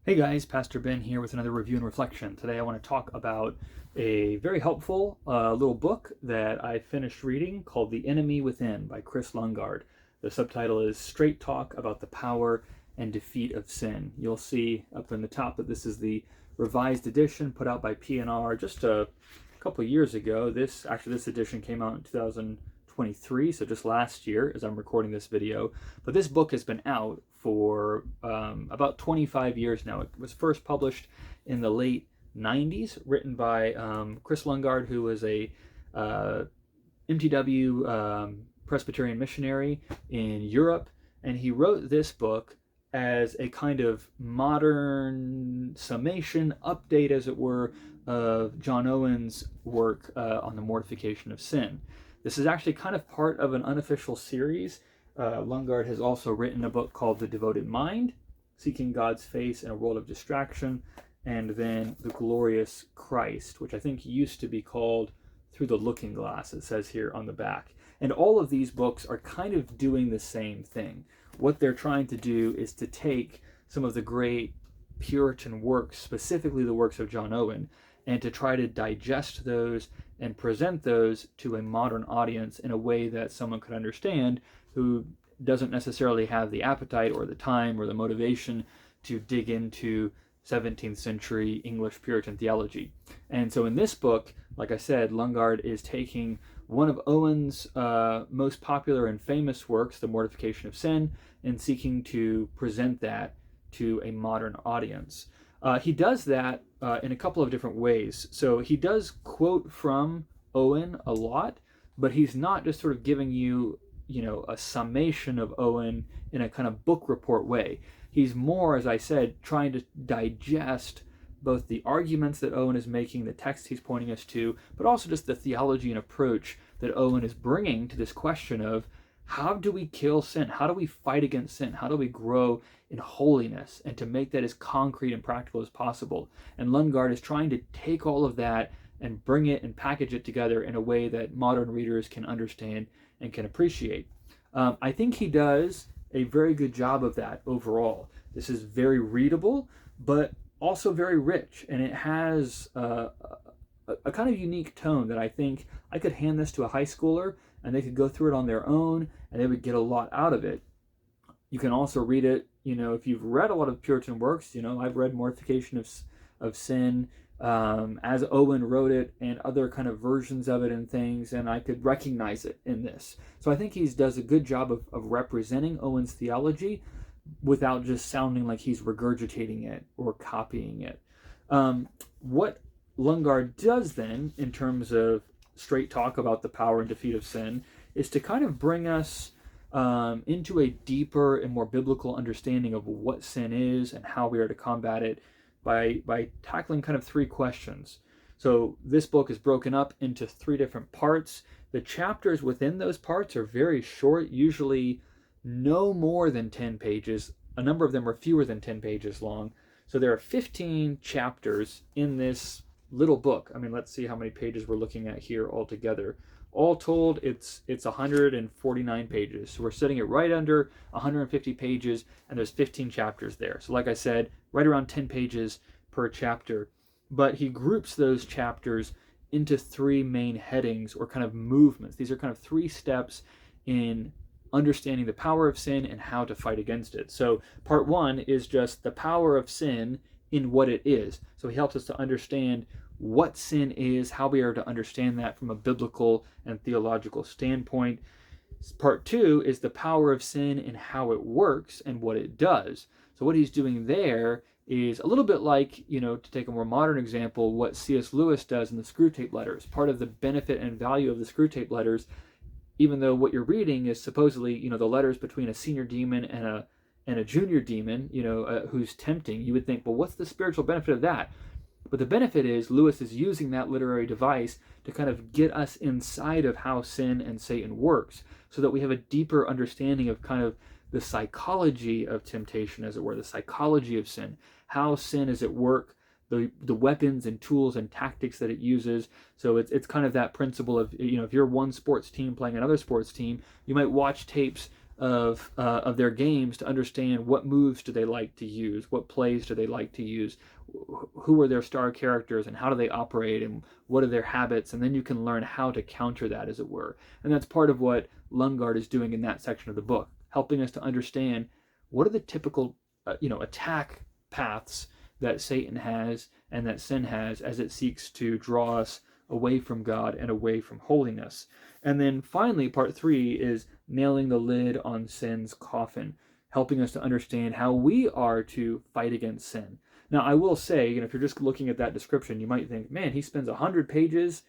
Hey guys, Pastor Ben here with another review and reflection. Today I want to talk about a very helpful little book that I finished reading called The Enemy Within by Kris Lundgaard. The subtitle is Straight Talk About the Power and Defeat of Sin. You'll see up in the top that this is the revised edition put out by P&R just a couple years ago. This edition came out in 2023, so just last year as I'm recording this video. But this book has been out for about 25 years now. It was first published in the late 90s, written by Kris Lundgaard, who was a MTW Presbyterian missionary in Europe, and he wrote this book as a kind of modern summation, update as it were, of John Owen's work on the mortification of sin. This is actually kind of part of an unofficial series. Lundgaard has also written a book called The Devoted Mind, Seeking God's Face in a World of Distraction, and then The Glorious Christ, which I think used to be called Through the Looking Glass, it says here on the back. And all of these books are kind of doing the same thing. What they're trying to do is to take some of the great Puritan works, specifically the works of John Owen, and to try to digest those and present those to a modern audience in a way that someone could understand who doesn't necessarily have the appetite or the time or the motivation to dig into 17th century English Puritan theology. And so in this book, like I said, Lundgaard is taking one of Owen's most popular and famous works, The Mortification of Sin, and seeking to present that to a modern audience. He does that in a couple of different ways. So he does quote from Owen a lot, but he's not just sort of giving you a summation of Owen in a kind of book report way. He's more, as I said, trying to digest both the arguments that Owen is making, the text he's pointing us to, but also just the theology and approach that Owen is bringing to this question of how do we kill sin? How do we fight against sin? How do we grow in holiness? And to make that as concrete and practical as possible. And Lundgaard is trying to take all of that and bring it and package it together in a way that modern readers can understand and can appreciate. I think he does a very good job of that overall. This is very readable, but also very rich, and it has a kind of unique tone that I think I could hand this to a high schooler and they could go through it on their own and they would get a lot out of it. You can also read it, if you've read a lot of Puritan works, I've read Mortification of Sin as Owen wrote it and other kind of versions of it and things, and I could recognize it in this. So I think he does a good job of representing Owen's theology without just sounding like he's regurgitating it or copying it. What Lundgaard does then, in terms of straight talk about the power and defeat of sin, is to kind of bring us into a deeper and more biblical understanding of what sin is and how we are to combat it by tackling kind of three questions. So this book is broken up into three different parts. The chapters within those parts are very short, usually no more than 10 pages. A number of them are fewer than 10 pages long. So there are 15 chapters in this little book. I mean, let's see how many pages we're looking at here altogether. All told, it's 149 pages. So we're sitting at right under 150 pages, and there's 15 chapters there. So like I said, right around 10 pages per chapter. But he groups those chapters into three main headings or kind of movements. These are kind of three steps in understanding the power of sin and how to fight against it. So part one is just the power of sin in what it is. So he helps us to understand what sin is, how we are to understand that from a biblical and theological standpoint. Part two is the power of sin and how it works and what it does. So what he's doing there is a little bit like, to take a more modern example, what C.S. Lewis does in the Screwtape Letters. Part of the benefit and value of the Screwtape Letters, even though what you're reading is supposedly, the letters between a senior demon and a junior demon, who's tempting, you would think, well, what's the spiritual benefit of that? But the benefit is Lewis is using that literary device to kind of get us inside of how sin and Satan works, so that we have a deeper understanding of kind of the psychology of temptation, as it were, the psychology of sin, how sin is at work, the weapons and tools and tactics that it uses. So it's kind of that principle of, if you're one sports team playing another sports team, you might watch tapes of their games to understand what moves do they like to use, what plays do they like to use, who are their star characters and how do they operate and what are their habits, and then you can learn how to counter that, as it were. And that's part of what Lundgaard is doing in that section of the book, helping us to understand what are the typical attack paths that Satan has and that sin has as it seeks to draw us away from God and away from holiness. And then finally, part 3 is nailing the lid on sin's coffin, helping us to understand how we are to fight against sin. Now, I will say, if you're just looking at that description, you might think, man, he spends 100 pages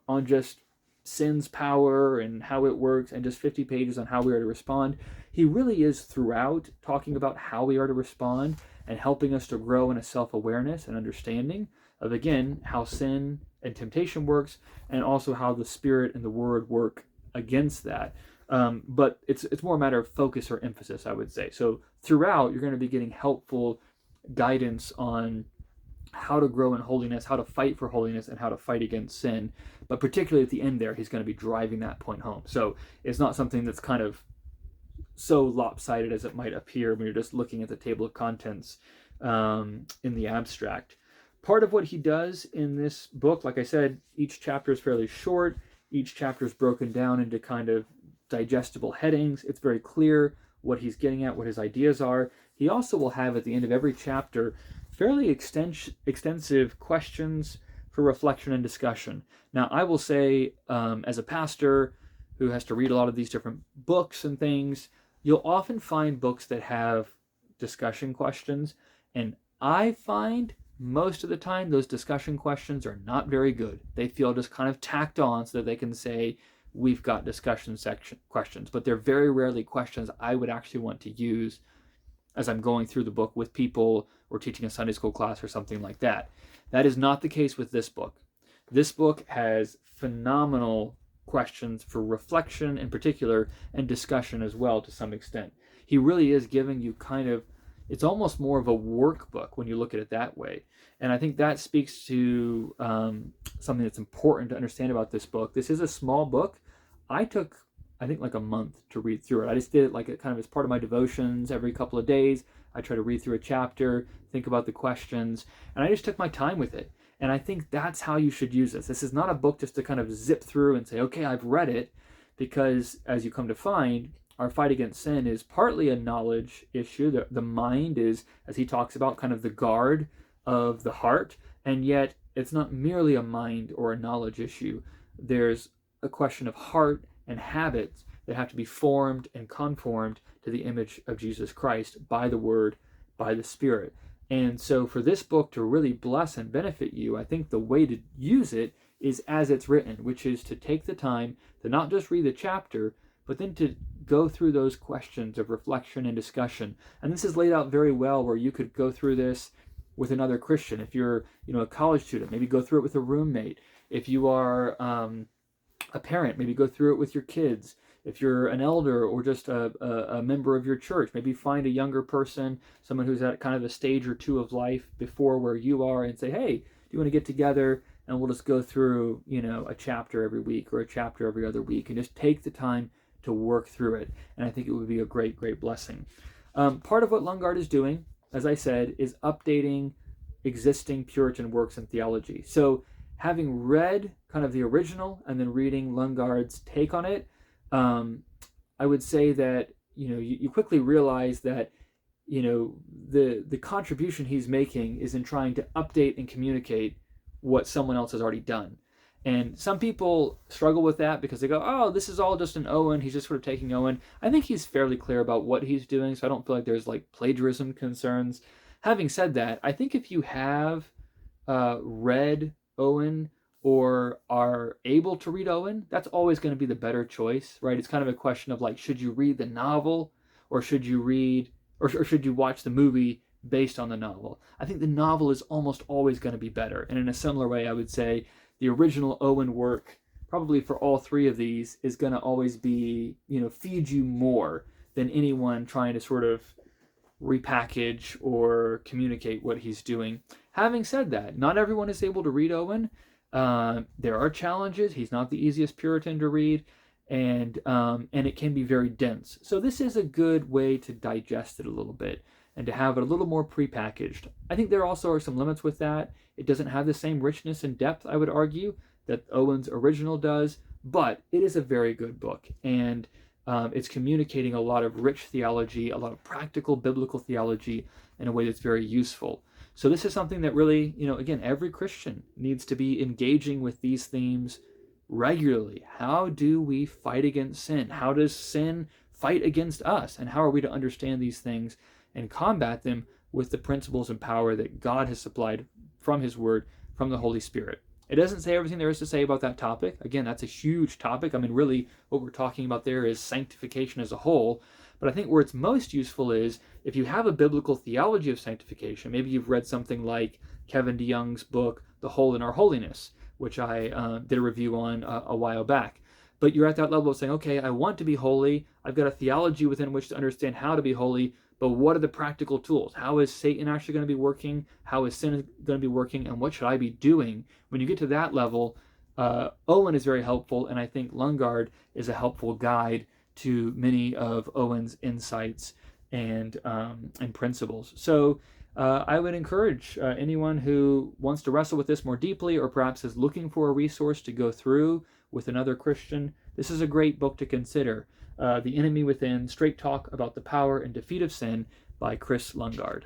on just sin's power and how it works, and just 50 pages on how we are to respond. He really is throughout talking about how we are to respond and helping us to grow in a self-awareness and understanding of, again, how sin and temptation works, and also how the Spirit and the Word work against that. But it's more a matter of focus or emphasis, I would say. So throughout, you're going to be getting helpful guidance on how to grow in holiness, how to fight for holiness, and how to fight against sin. But particularly at the end there, he's going to be driving that point home. So it's not something that's kind of so lopsided as it might appear when you're just looking at the table of contents in the abstract. Part of what he does in this book, like I said, each chapter is fairly short. Each chapter is broken down into kind of digestible headings. It's very clear what he's getting at, what his ideas are. He also will have at the end of every chapter fairly extensive questions for reflection and discussion. Now, I will say, as a pastor who has to read a lot of these different books and things, you'll often find books that have discussion questions, and I find most of the time those discussion questions are not very good. They feel just kind of tacked on so that they can say, we've got discussion section questions, but they're very rarely questions I would actually want to use as I'm going through the book with people or teaching a Sunday school class or something like that. That is not the case with this book. This book has phenomenal questions for reflection in particular, and discussion as well to some extent. He really is giving you it's almost more of a workbook when you look at it that way. And I think that speaks to something that's important to understand about this book. This is a small book. I took, I think, like a month to read through it. I just did it like kind of as part of my devotions every couple of days. I try to read through a chapter, think about the questions, and I just took my time with it. And I think that's how you should use this. This is not a book just to kind of zip through and say, okay, I've read it, because as you come to find, our fight against sin is partly a knowledge issue. The mind is, as he talks about, kind of the guard of the heart, and yet it's not merely a mind or a knowledge issue. There's a question of heart and habits that have to be formed and conformed to the image of Jesus Christ by the Word, by the Spirit. And so for this book to really bless and benefit you, I think the way to use it is as it's written, which is to take the time to not just read the chapter, but then to go through those questions of reflection and discussion. And this is laid out very well, where you could go through this with another Christian. If you're a college student, maybe go through it with a roommate. If you are a parent, maybe go through it with your kids. If you're an elder or just a member of your church, maybe find a younger person, someone who's at kind of a stage or two of life before where you are, and say, hey, do you want to get together and we'll just go through, a chapter every week or a chapter every other week, and just take the time to work through it. And I think it would be a great, great blessing. Part of what Lundgaard is doing, as I said, is updating existing Puritan works and theology. So having read kind of the original and then reading Lundgaard's take on it, I would say that, you quickly realize that, the contribution he's making is in trying to update and communicate what someone else has already done. And some people struggle with that because they go, oh, this is all just an Owen. He's just sort of taking Owen. I think he's fairly clear about what he's doing, so I don't feel like there's plagiarism concerns. Having said that, I think if you have read Owen or are able to read Owen, that's always going to be the better choice, right? It's kind of a question of should you read the novel, or should you read, or should you watch the movie based on the novel? I think the novel is almost always going to be better. And in a similar way, I would say the original Owen work, probably for all three of these, is going to always be, feed you more than anyone trying to sort of repackage or communicate what he's doing. Having said that, not everyone is able to read Owen. There are challenges. He's not the easiest Puritan to read. and it can be very dense. So this is a good way to digest it a little bit and to have it a little more prepackaged. I think there also are some limits with that. It doesn't have the same richness and depth, I would argue, that Owen's original does, but it is a very good book, and it's communicating a lot of rich theology, a lot of practical biblical theology in a way that's very useful. So this is something that really, again, every Christian needs to be engaging with these themes regularly. How do we fight against sin? How does sin fight against us? And how are we to understand these things and combat them with the principles and power that God has supplied from his word, from the Holy Spirit? It doesn't say everything there is to say about that topic. Again, that's a huge topic. I mean, really, what we're talking about there is sanctification as a whole. But I think where it's most useful is if you have a biblical theology of sanctification. Maybe you've read something like Kevin DeYoung's book, The Hole in Our Holiness, which I did a review on a while back. But you're at that level of saying, okay, I want to be holy. I've got a theology within which to understand how to be holy. But what are the practical tools? How is Satan actually going to be working? How is sin going to be working? And what should I be doing? When you get to that level, Owen is very helpful, and I think Lundgaard is a helpful guide to many of Owen's insights and principles. So I would encourage anyone who wants to wrestle with this more deeply, or perhaps is looking for a resource to go through with another Christian, this is a great book to consider. The Enemy Within, Straight Talk About the Power and Defeat of Sin by Kris Lundgaard.